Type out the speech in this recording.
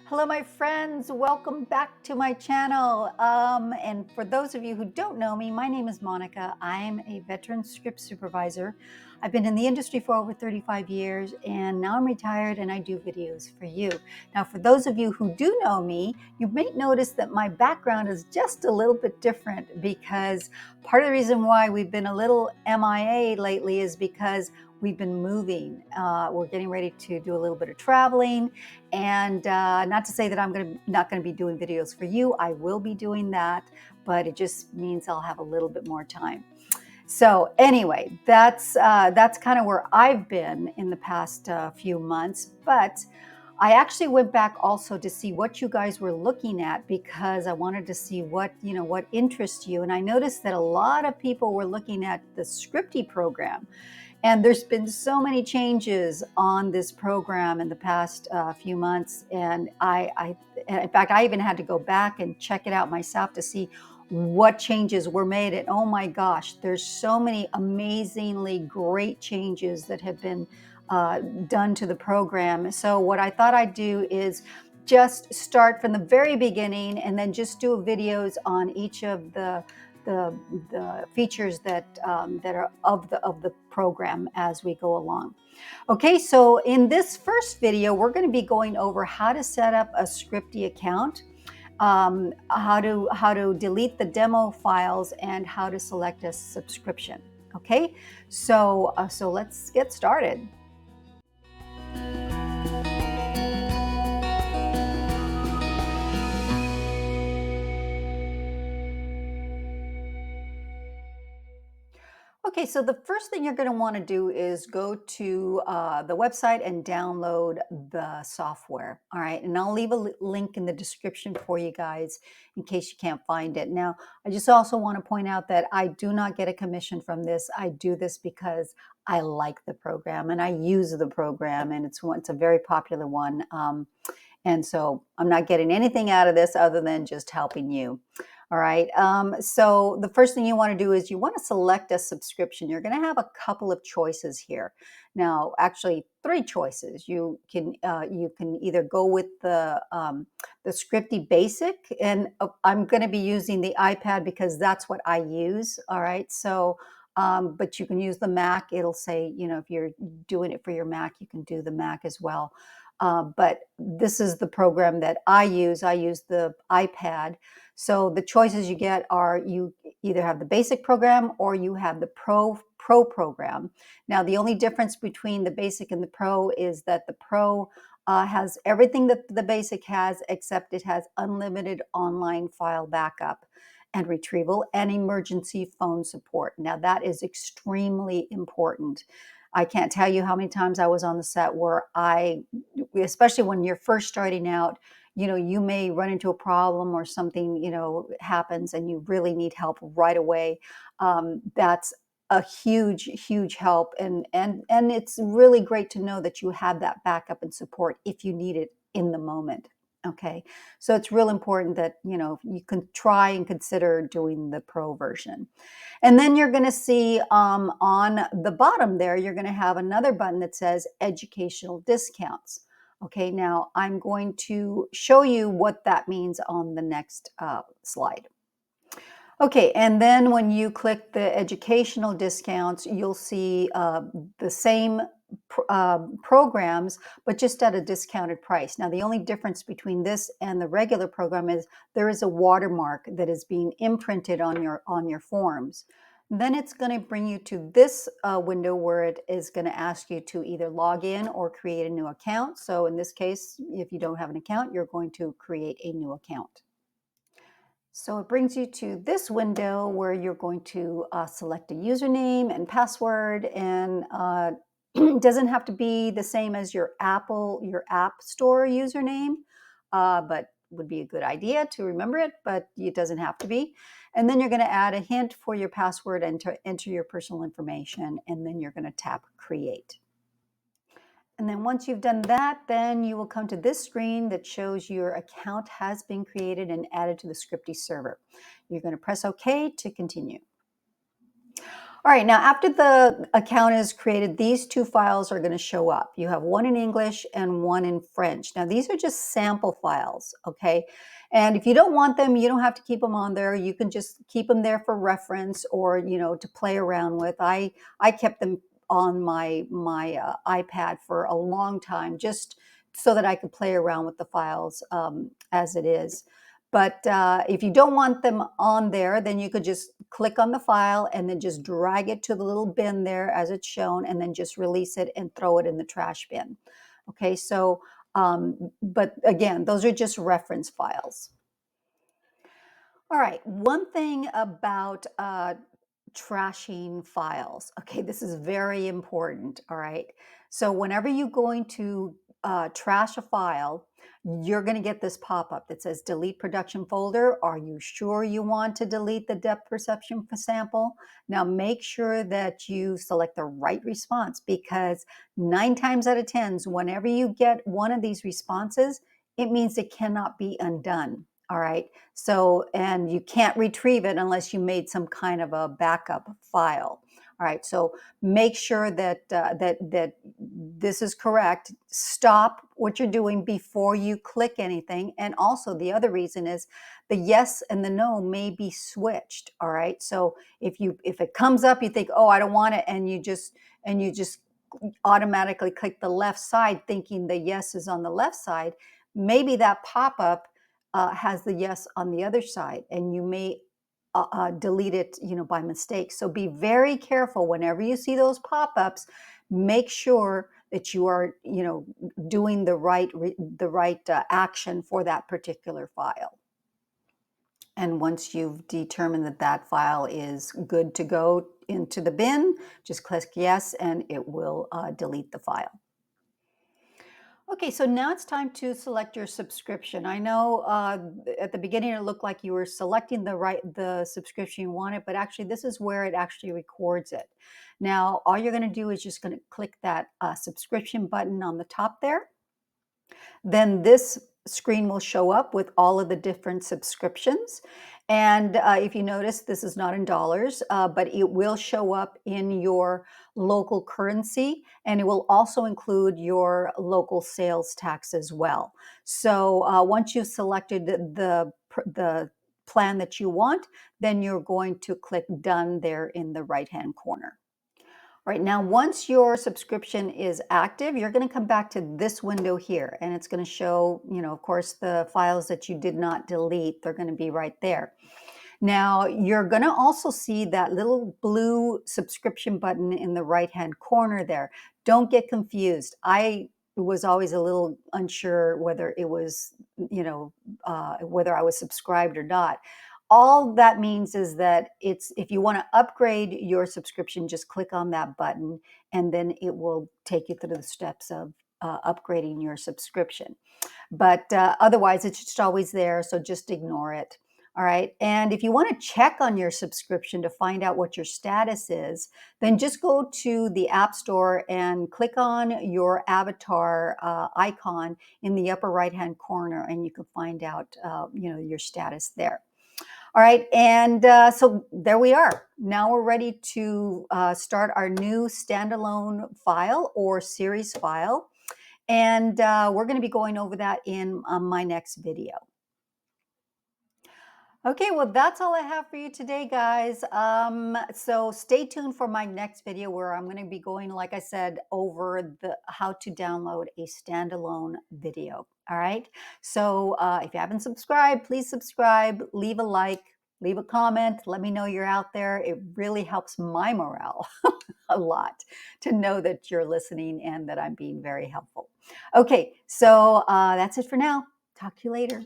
Hello, my friends. Welcome back to my channel. And for those of you who don't know me, my name is Monica. I'm a veteran script supervisor. I've been in the industry for over 35 years, and now I'm retired and I do videos for you. Now, for those of you who do know me, you may notice that my background is just a little bit different because part of the reason why we've been a little MIA lately is because we've been moving. We're getting ready to do a little bit of traveling. And not to say that I'm not going to be doing videos for you. I will be doing that, but it just means I'll have a little bit more time. So anyway, that's kind of where I've been in the past few months. But I actually went back also to see what you guys were looking at because I wanted to see what interests you. And I noticed that a lot of people were looking at the ScriptE program. And there's been so many changes on this program in the past few months. And in fact, I even had to go back and check it out myself to see what changes were made. And oh my gosh, there's so many amazingly great changes that have been done to the program. So what I thought I'd do is just start from the very beginning and then just do videos on each of the features that are of the program as we go along. Okay, so in this first video, we're going to be going over how to set up a ScriptE account, how to delete the demo files, and how to select a subscription. Okay, so let's get started. Okay, so the first thing you're going to want to do is go to the website and download the software. All right, and I'll leave a link in the description for you guys in case you can't find it. Now, I just also want to point out that I do not get a commission from this. I do this because I like the program and I use the program, and it's a very popular one. And so I'm not getting anything out of this other than just helping you. All right. So the first thing you want to do is you want to select a subscription. You're going to have a couple of choices here. Now, actually, three choices. You can either go with the ScriptE Basic, and I'm going to be using the iPad because that's what I use. All right. So, but you can use the Mac. It'll say, if you're doing it for your Mac, you can do the Mac as well. But this is the program that I use. I use the iPad. So the choices you get are you either have the basic program or you have the pro program. Now, the only difference between the basic and the pro is that the pro has everything that the basic has, except it has unlimited online file backup and retrieval and emergency phone support. Now, that is extremely important. I can't tell you how many times I was on the set where especially when you're first starting out, you may run into a problem or something, happens and you really need help right away. That's a huge, huge help. And it's really great to know that you have that backup and support if you need it in the moment. Okay. So it's real important that, you can try and consider doing the pro version. And then you're going to see on the bottom there, you're going to have another button that says educational discounts. Okay, now I'm going to show you what that means on the next slide. Okay, and then when you click the educational discounts, you'll see the same programs, but just at a discounted price. Now, the only difference between this and the regular program is there is a watermark that is being imprinted on your forms. Then it's going to bring you to this window where it is going to ask you to either log in or create a new account. So in this case, if you don't have an account, you're going to create a new account. So it brings you to this window where you're going to select a username and password, and it doesn't have to be the same as your App Store username, but would be a good idea to remember it, but it doesn't have to be. And then you're going to add a hint for your password and to enter your personal information, and then you're going to tap Create. And then once you've done that, then you will come to this screen that shows your account has been created and added to the ScriptE server. You're going to press OK to continue. All right, now after the account is created, these two files are going to show up. You have one in English and one in French. Now these are just sample files, okay? And if you don't want them, you don't have to keep them on there. You can just keep them there for reference or, to play around with. I kept them on my iPad for a long time just so that I could play around with the files as it is. But if you don't want them on there, then you could just click on the file and then just drag it to the little bin there as it's shown, and then just release it and throw it in the trash bin. Okay, so, but again, those are just reference files. All right, one thing about trashing files. Okay, this is very important. All right, so whenever you're going to trash a file, you're going to get this pop-up that says delete production folder. Are you sure you want to delete the depth perception sample? Now make sure that you select the right response, because 9 times out of 10, whenever you get one of these responses, it means it cannot be undone. All right. So, and you can't retrieve it unless you made some kind of a backup file. All right. So make sure that that this is correct. Stop what you're doing before you click anything. And also the other reason is the yes and the no may be switched. All right. So if it comes up, you think, oh, I don't want it, and you just automatically click the left side, thinking the yes is on the left side. Maybe that pop-up has the yes on the other side, and you may delete it, by mistake. So be very careful whenever you see those pop-ups. Make sure that you are, doing the right action for that particular file. And once you've determined that that file is good to go into the bin, just click yes, and it will delete the file. Okay, so now it's time to select your subscription. I know at the beginning it looked like you were selecting the subscription you wanted, but actually this is where it actually records it. Now, all you're going to do is just going to click that subscription button on the top there. Then this screen will show up with all of the different subscriptions. And if you notice, this is not in dollars, but it will show up in your local currency, and it will also include your local sales tax as well. So once you've selected the plan that you want, then you're going to click done there in the right-hand corner. Right now, once your subscription is active, you're going to come back to this window here, and it's going to show, of course, the files that you did not delete. They're going to be right there. Now, you're going to also see that little blue subscription button in the right-hand corner there. Don't get confused. I was always a little unsure whether it was, whether I was subscribed or not. All that means is that if you want to upgrade your subscription, just click on that button, and then it will take you through the steps of upgrading your subscription. But otherwise, it's just always there, so just ignore it. All right. And if you want to check on your subscription to find out what your status is, then just go to the App Store and click on your avatar icon in the upper right-hand corner, and you can find out, your status there. All right, and so there we are. Now we're ready to start our new standalone file or series file. And we're going to be going over that in my next video. Okay, well, that's all I have for you today, guys. So stay tuned for my next video where I'm going to be going, like I said, over how to download a standalone video. All right. So if you haven't subscribed, please subscribe, leave a like, leave a comment. Let me know you're out there. It really helps my morale a lot to know that you're listening and that I'm being very helpful. Okay, so that's it for now. Talk to you later.